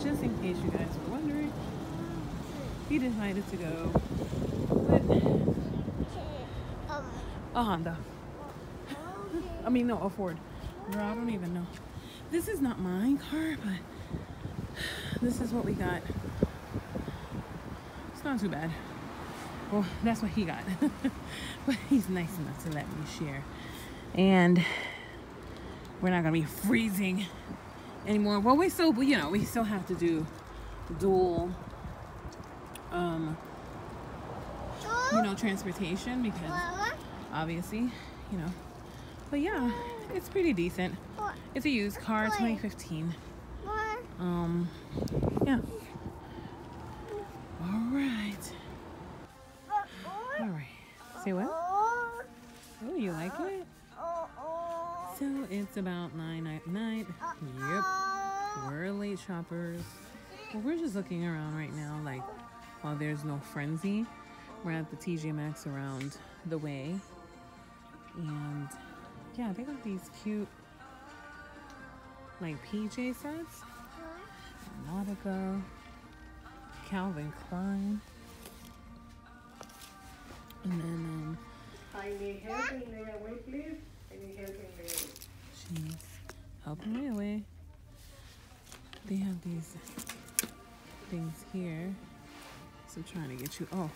just in case you guys were wondering, he decided to go with a Honda. I mean, no, a Ford. Girl, I don't even know. This is not my car, but this is what we got. It's not too bad. Well, that's what he got. But he's nice enough to let me share. And we're not gonna be freezing anymore. Well, we still, you know, we still have to do dual, you know, transportation because obviously, you know. But yeah, it's pretty decent. It's a used car, 2015. Yeah. All right. All right. Say what? Oh, you like it? So it's about 9 at night. Yep. We're late shoppers. Well, we're just looking around right now, like, while there's no frenzy. We're at the TJ Maxx around the way. And yeah, they got these cute, like, PJ sets. Nautica, Calvin Klein. And then, I need help in the way, please. I need help in the way. she's helping me away. They have these things here. So I'm trying to get you. Oh,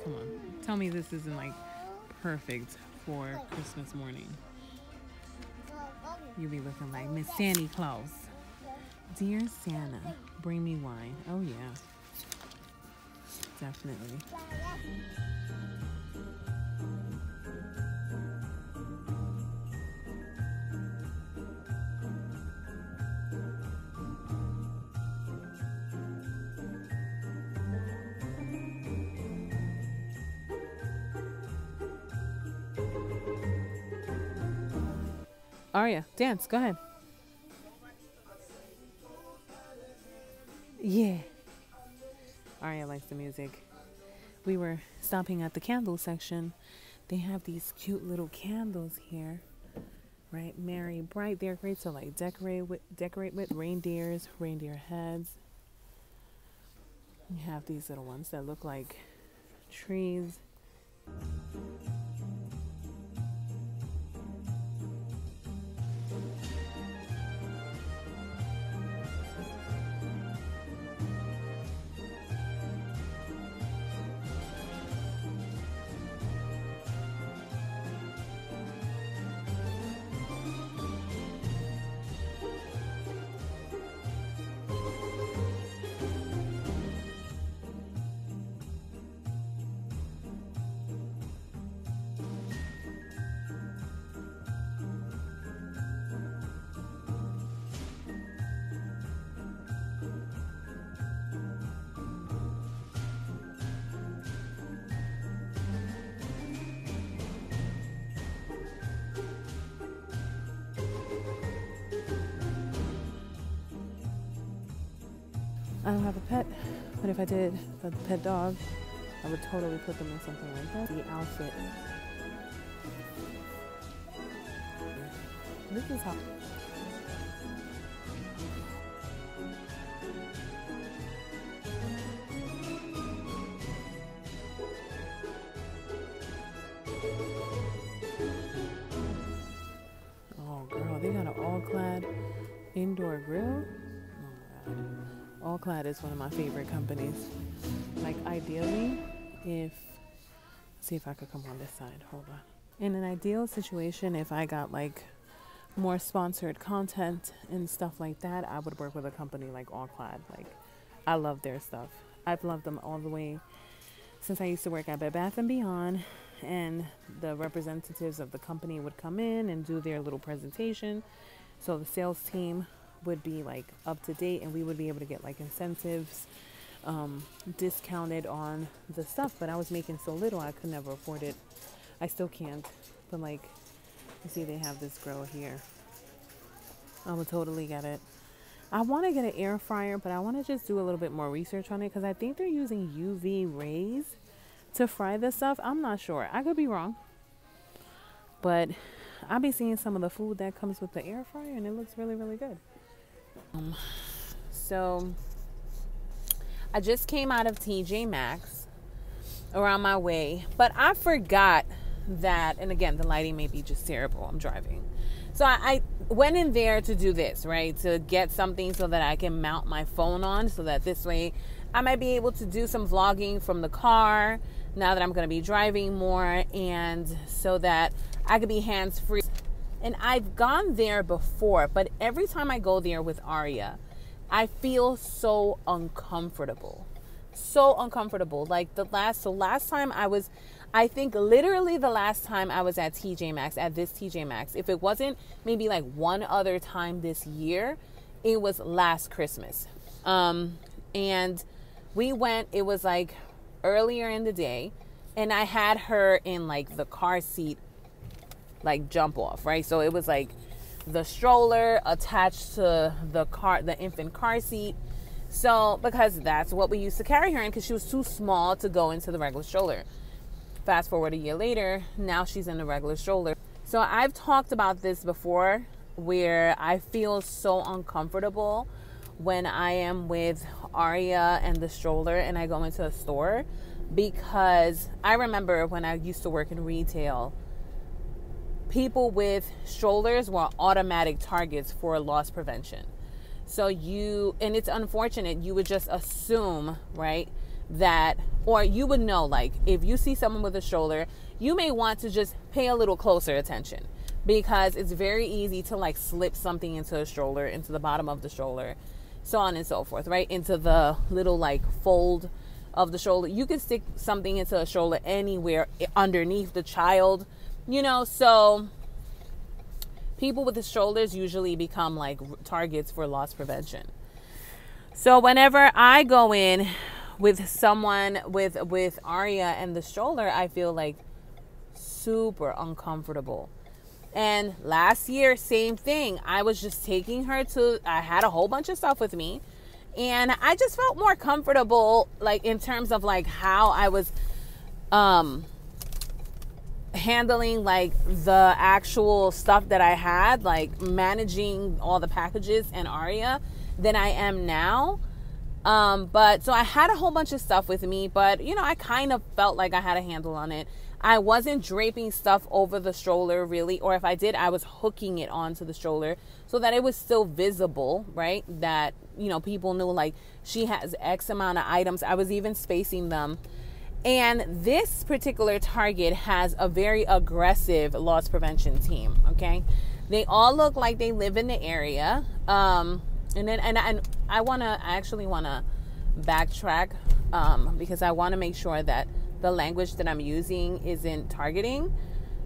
come on. Tell me this isn't like perfect for Christmas morning. You'll be looking like Miss Santa Claus. Dear Santa, bring me wine. Oh yeah. Definitely. Aria, dance. Go ahead. Yeah. Aria likes the music. We were stopping at the candle section. They have these cute little candles here, right? Merry bright. They're great to like decorate with reindeers, reindeer heads. You have these little ones that look like trees. I don't have a pet, but if I did a pet dog, I would totally put them in something like that. The outfit. This is how. Oh girl, they got an all-clad indoor grill. Oh my god. All Clad is one of my favorite companies. Like ideally, let's see if I could come on this side, hold on. In an ideal situation, if I got like more sponsored content and stuff like that, I would work with a company like All Clad. Like, I love their stuff. I've loved them all the way since I used to work at Bed Bath & Beyond, and the representatives of the company would come in and do their little presentation. So the sales team would be like up to date, and we would be able to get like incentives discounted on the stuff. But I was making so little I could never afford it. I still can't. But like, you see they have this grill here. I would totally get it. I want to get an air fryer, but I want to just do a little bit more research on it because I think they're using UV rays to fry this stuff. I'm not sure. I could be wrong. But I'll be seeing some of the food that comes with the air fryer, and it looks really, really good. So I just came out of TJ Maxx around my way, but I forgot that, and again, the lighting may be just terrible. I'm driving. So I went in there to do this, right? To get something so that I can mount my phone on, so that this way I might be able to do some vlogging from the car now that I'm going to be driving more, and so that I could be hands-free. And I've gone there before, but every time I go there with Aria, I feel so uncomfortable. So uncomfortable. Like last time I think literally the last time I was at TJ Maxx, at this TJ Maxx, if it wasn't maybe like one other time this year, it was last Christmas. And we went, it was like earlier in the day, and I had her in like the car seat, like jump off, right? So it was like the stroller attached to the infant car seat. So, because that's what we used to carry her in, because she was too small to go into the regular stroller. Fast forward a year later, now she's in the regular stroller. So I've talked about this before, where I feel so uncomfortable when I am with Aria and the stroller and I go into a store, because I remember when I used to work in retail, people with strollers were automatic targets for loss prevention. So and it's unfortunate, you would just assume, right, that, or you would know, like, if you see someone with a stroller, you may want to just pay a little closer attention, because it's very easy to like slip something into a stroller, into the bottom of the stroller, so on and so forth, right, into the little like fold of the stroller. You can stick something into a stroller anywhere underneath the child, so people with the strollers usually become like targets for loss prevention. So whenever I go in with someone with Aria and the stroller, I feel like super uncomfortable. And last year, same thing. I was just taking her I had a whole bunch of stuff with me, and I just felt more comfortable, like in terms of like how I was handling like the actual stuff that I had, like managing all the packages and Aria, than I am now. But so I had a whole bunch of stuff with me, but I kind of felt like I had a handle on it. I wasn't draping stuff over the stroller really, or if I did, I was hooking it onto the stroller so that it was still visible, right? That, people knew like she has X amount of items. I was even spacing them. And this particular Target has a very aggressive loss prevention team, okay? They all look like they live in the area. And I actually want to backtrack because I want to make sure that the language that I'm using isn't targeting.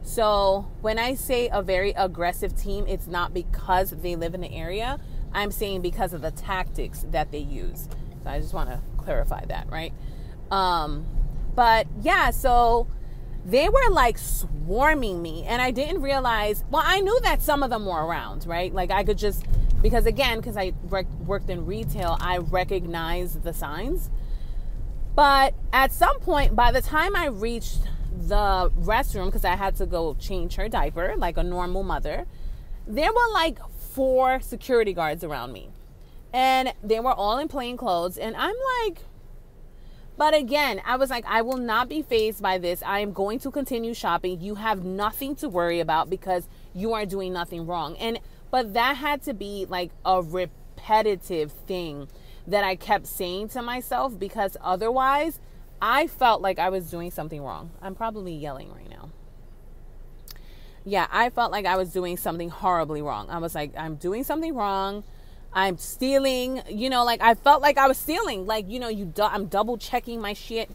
So when I say a very aggressive team, it's not because they live in the area. I'm saying because of the tactics that they use. So I just want to clarify that, right? But yeah, so they were like swarming me, and I didn't realize, well, I knew that some of them were around, right? Like I could just, because I worked in retail, I recognized the signs. But at some point, by the time I reached the restroom, because I had to go change her diaper like a normal mother, there were like 4 security guards around me, and they were all in plain clothes. And I'm like, but again, I was like, I will not be fazed by this. I am going to continue shopping. You have nothing to worry about because you are doing nothing wrong. But that had to be like a repetitive thing that I kept saying to myself, because otherwise I felt like I was doing something wrong. I'm probably yelling right now. Yeah, I felt like I was doing something horribly wrong. I was like, I'm doing something wrong. I'm stealing, like I felt like I was stealing, like, I'm double checking my shit.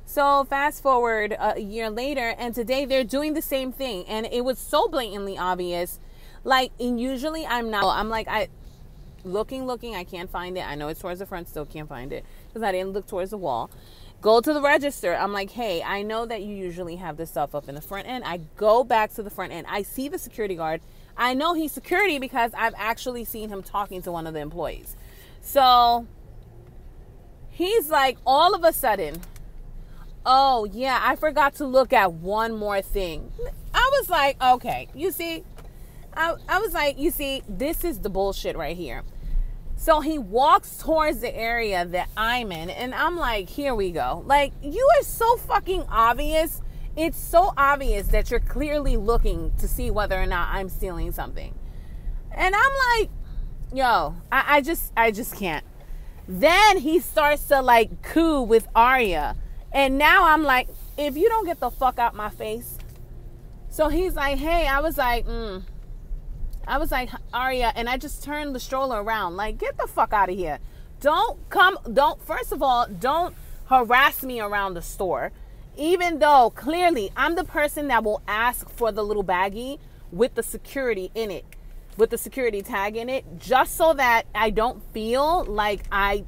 So fast forward a year later, and today they're doing the same thing. And it was so blatantly obvious. Like, and usually I'm like, looking, I can't find it. I know it's towards the front, still can't find it because I didn't look towards the wall. Go to the register. I'm like, hey, I know that you usually have this stuff up in the front end. I go back to the front end. I see the security guard. I know he's security because I've actually seen him talking to one of the employees. So he's like, all of a sudden, oh yeah, I forgot to look at one more thing. I was like, okay, you see, I was like, you see, this is the bullshit right here. So he walks towards the area that I'm in, and I'm like, here we go. Like, you are so fucking obvious. It's so obvious that you're clearly looking to see whether or not I'm stealing something. And I'm like, yo, I just can't. Then he starts to like coo with Arya. And now I'm like, if you don't get the fuck out my face. So he's like, hey, I was like, Arya, and I just turned the stroller around. Like, get the fuck out of here. First of all, don't harass me around the store. Even though clearly I'm the person that will ask for the little baggie with the security in it, with the security tag in it, just so that I don't feel like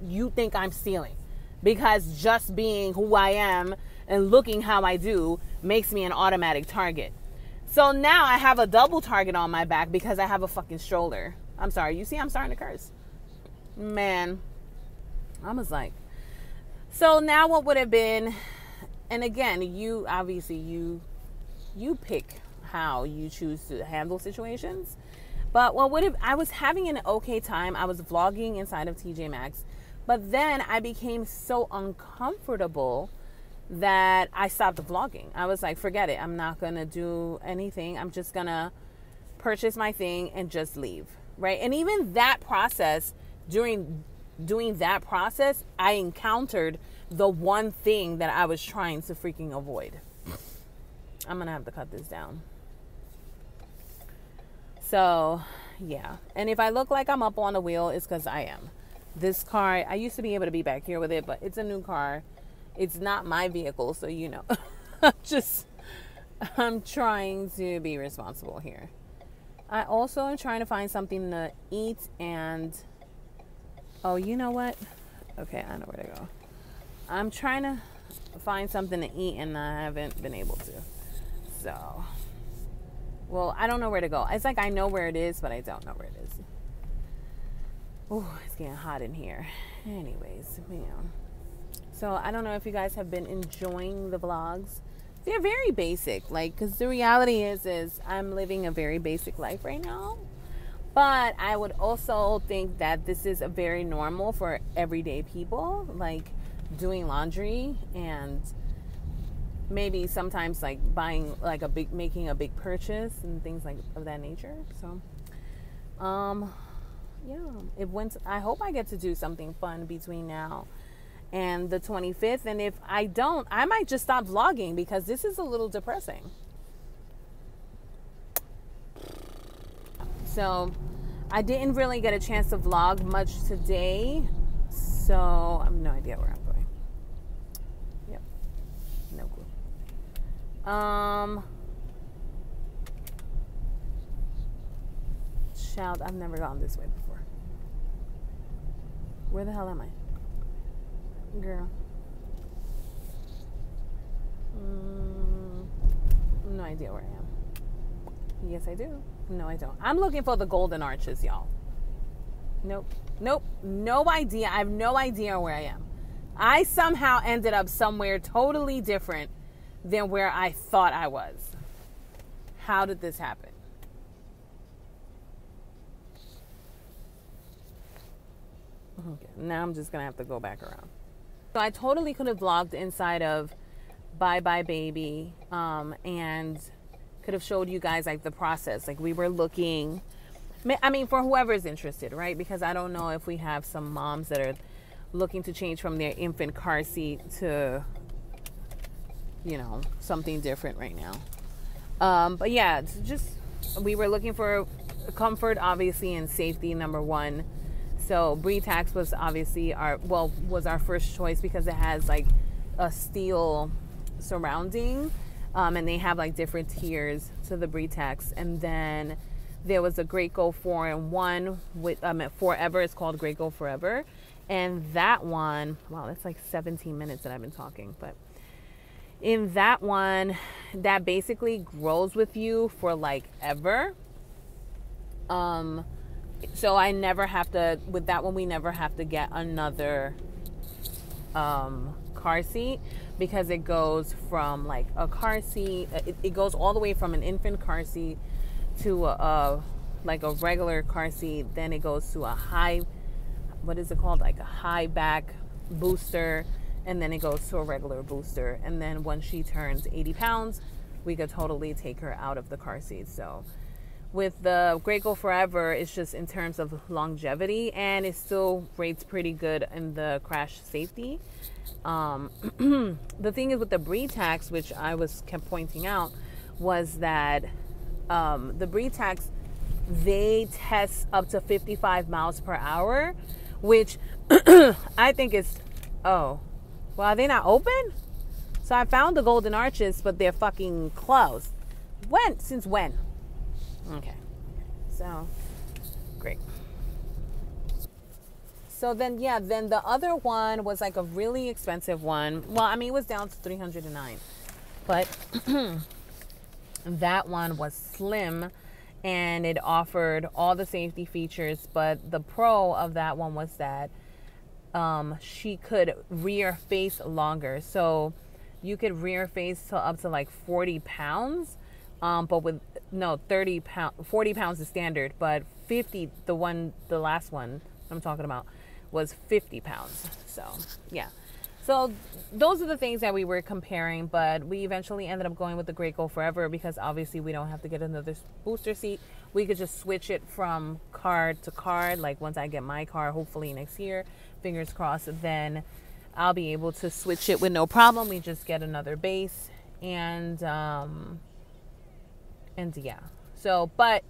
you think I'm stealing. Because just being who I am and looking how I do makes me an automatic target. So now I have a double target on my back because I have a fucking stroller. I'm sorry. You see, I'm starting to curse. Man, I was like, so now what would have been, and again, you obviously, you pick how you choose to handle situations. But what would have, I was having an okay time. I was vlogging inside of TJ Maxx. But then I became so uncomfortable that I stopped vlogging. I was like, forget it. I'm not going to do anything. I'm just going to purchase my thing and just leave. Right. And even that process, during doing that process, I encountered the one thing that I was trying to freaking avoid. I'm going to have to cut this down. So, yeah. And if I look like I'm up on the wheel, it's because I am. This car, I used to be able to be back here with it, but it's a new car. It's not my vehicle, so you know. I'm trying to be responsible here. I also am trying to find something to eat and, oh, you know what? Okay, I know where to go. I'm trying to find something to eat and I haven't been able to. So, well, I don't know where to go. It's like I know where it is, but I don't know where it is. Oh, it's getting hot in here. Anyways, man. So I don't know if you guys have been enjoying the vlogs. They're very basic, like, because the reality is I'm living a very basic life right now. But I would also think that this is a very normal for everyday people, like doing laundry and maybe sometimes like buying like making a big purchase and things like of that nature. So, yeah, I hope I get to do something fun between now and the 25th. And if I don't, I might just stop vlogging because this is a little depressing. So I didn't really get a chance to vlog much today. So I have no idea where I'm going. Yep. No clue. Child, I've never gone this way before. Where the hell am I? Girl. No idea where I am. Yes, I do. No, I don't. I'm looking for the golden arches, y'all. Nope. No idea. I have no idea where I am. I somehow ended up somewhere totally different than where I thought I was. How did this happen? Okay, now I'm just going to have to go back around. So I totally could have vlogged inside of Bye Bye Baby and could have showed you guys like the process. Like we were looking, I mean, for whoever's interested, right? Because I don't know if we have some moms that are looking to change from their infant car seat to, you know, something different right now. But yeah, it's just, we were looking for comfort, obviously, and safety, number one. So Britax was obviously was our first choice because it has like a steel surrounding, and they have like different tiers to the Britax. And then there was a Graco 4-in-1 with Forever. It's called Graco Forever, and that one, wow, that's like 17 minutes that I've been talking. But in that one, that basically grows with you for like ever. So I never have to, with that one, we never have to get another car seat because it goes from like a car seat, it goes all the way from an infant car seat to like a regular car seat. Then it goes to a high what is it called? Like a high back booster, and then it goes to a regular booster. And then when she turns 80 pounds, we could totally take her out of the car seat. So with the Graco Forever, it's just in terms of longevity, and it still rates pretty good in the crash safety. The thing is with the Britax, which I kept pointing out, was that the Britax, they test up to 55 miles per hour, which I think is, oh, well, are they not open? So I found the Golden Arches, but they're fucking closed. When? Since when? Okay. So, great. So then, yeah, then the other one was like a really expensive one. Well, I mean, it was down to $309. But that one was slim, and it offered all the safety features. But the pro of that one was that she could rear face longer. So you could rear face till up to like 40 pounds. But with, no, 40 pounds is standard, but 50, the last one I'm talking about was 50 pounds. So yeah. So those are the things that we were comparing, but we eventually ended up going with the Graco Forever because obviously we don't have to get another booster seat. We could just switch it from car to car. Like once I get my car, hopefully next year, fingers crossed, then I'll be able to switch it with no problem. We just get another base and yeah. So, but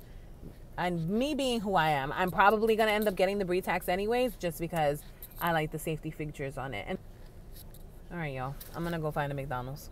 me being who I am, I'm probably going to end up getting the Britax anyways, just because I like the safety features on it. And all right, y'all, I'm going to go find a McDonald's.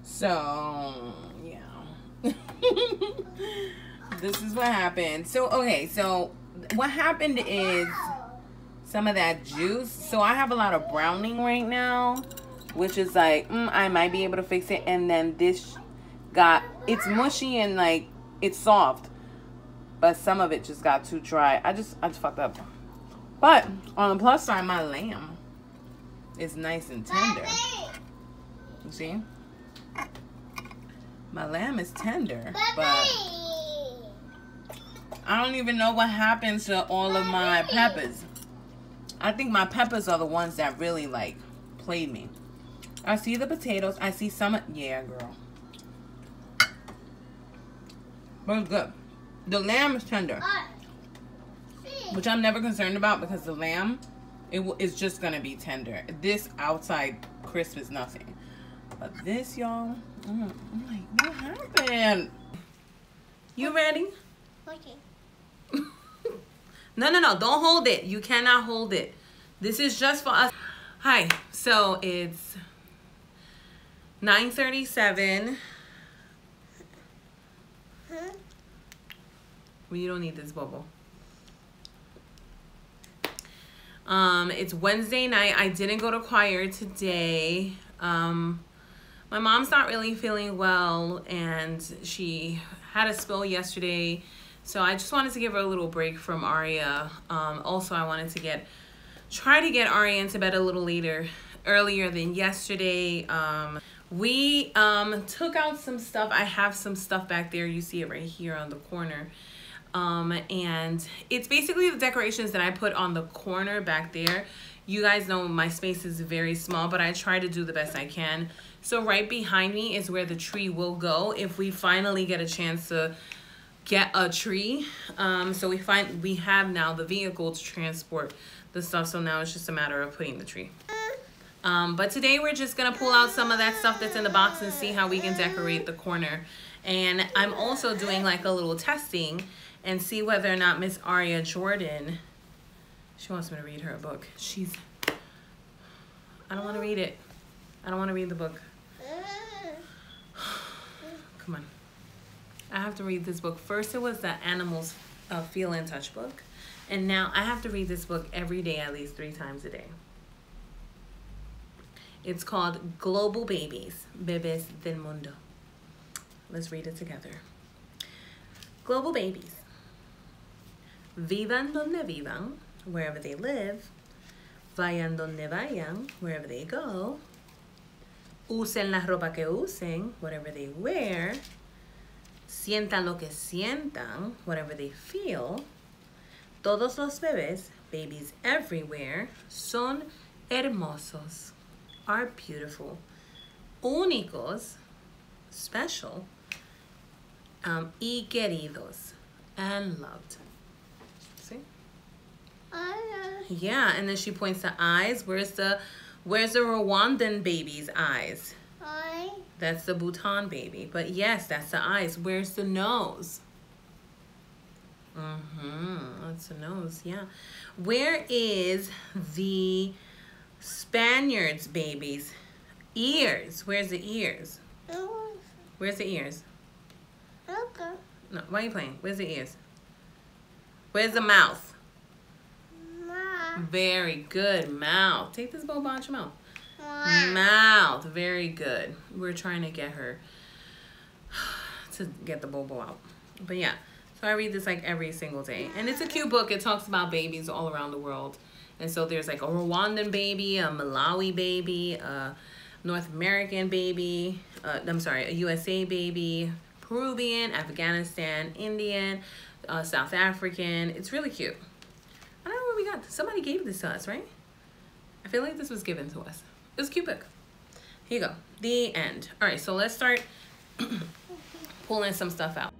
So, yeah. This is what happened. So, okay, so what happened is some of that juice. So I have a lot of browning right now, which is like, I might be able to fix it. And then this it's mushy and like, it's soft. But some of it just got too dry. I just fucked up. But on the plus side, my lamb is nice and tender. You see? My lamb is tender, but I don't even know what happens to all of my peppers. I think my peppers are the ones that really, like, played me. I see the potatoes. I see some. Yeah, girl. But it's good. The lamb is tender, which I'm never concerned about because the lamb, it's just going to be tender. This outside crisp is nothing. But this, y'all, I'm like, what happened? You ready? Okay. No. Don't hold it. You cannot hold it. This is just for us. Hi. So it's 9:37. Well, you don't need this bubble. It's Wednesday night. I didn't go to choir today. My mom's not really feeling well, and she had a spill yesterday, so I just wanted to give her a little break from Aria. Also, I wanted to try to get Aria into bed a little earlier than yesterday. We took out some stuff. I have some stuff back there. You see it right here on the corner. And it's basically the decorations that I put on the corner back there. You guys know my space is very small, but I try to do the best I can. So right behind me is where the tree will go if we finally get a chance to get a tree. So we have now the vehicle to transport the stuff, so now it's just a matter of putting the tree. But today we're just gonna pull out some of that stuff that's in the box and see how we can decorate the corner. And I'm also doing like a little testing and see whether or not Miss Aria Jordan, she wants me to read her a book. I don't want to read it. I don't want to read the book. Come on. I have to read this book. First it was the Animals Feel and Touch book. And now I have to read this book every day, at least 3 times a day. It's called Global Babies, Bebés del Mundo. Let's read it together. Global babies. Vivan donde vivan, wherever they live. Vayan donde vayan, wherever they go. Usen la ropa que usen, whatever they wear. Sientan lo que sientan, whatever they feel. Todos los bebés, babies everywhere, son hermosos, are beautiful, únicos, special, y queridos, and loved. See? Yeah, and then she points to eyes. Where's the Rwandan baby's eyes? That's the Bhutan baby. But yes, that's the eyes. Where's the nose? That's the nose, yeah. Where is the Spaniards baby's ears? Where's the ears? Where's the ears? No, why are you playing? Where's the ears? Where's the mouth? Very good, mouth. Take this boba out your mouth. Mouth, very good. We're trying to get her to get the bobo out. But yeah, so I read this like every single day. And it's a cute book. It talks about babies all around the world. And so there's like a Rwandan baby, a Malawi baby, a North American baby, a USA baby, Peruvian, Afghanistan, Indian, South African. It's really cute. I don't know where we got this. Somebody gave this to us, right? I feel like this was given to us. It was a cute book. Here you go. The end. All right, so let's start pulling some stuff out.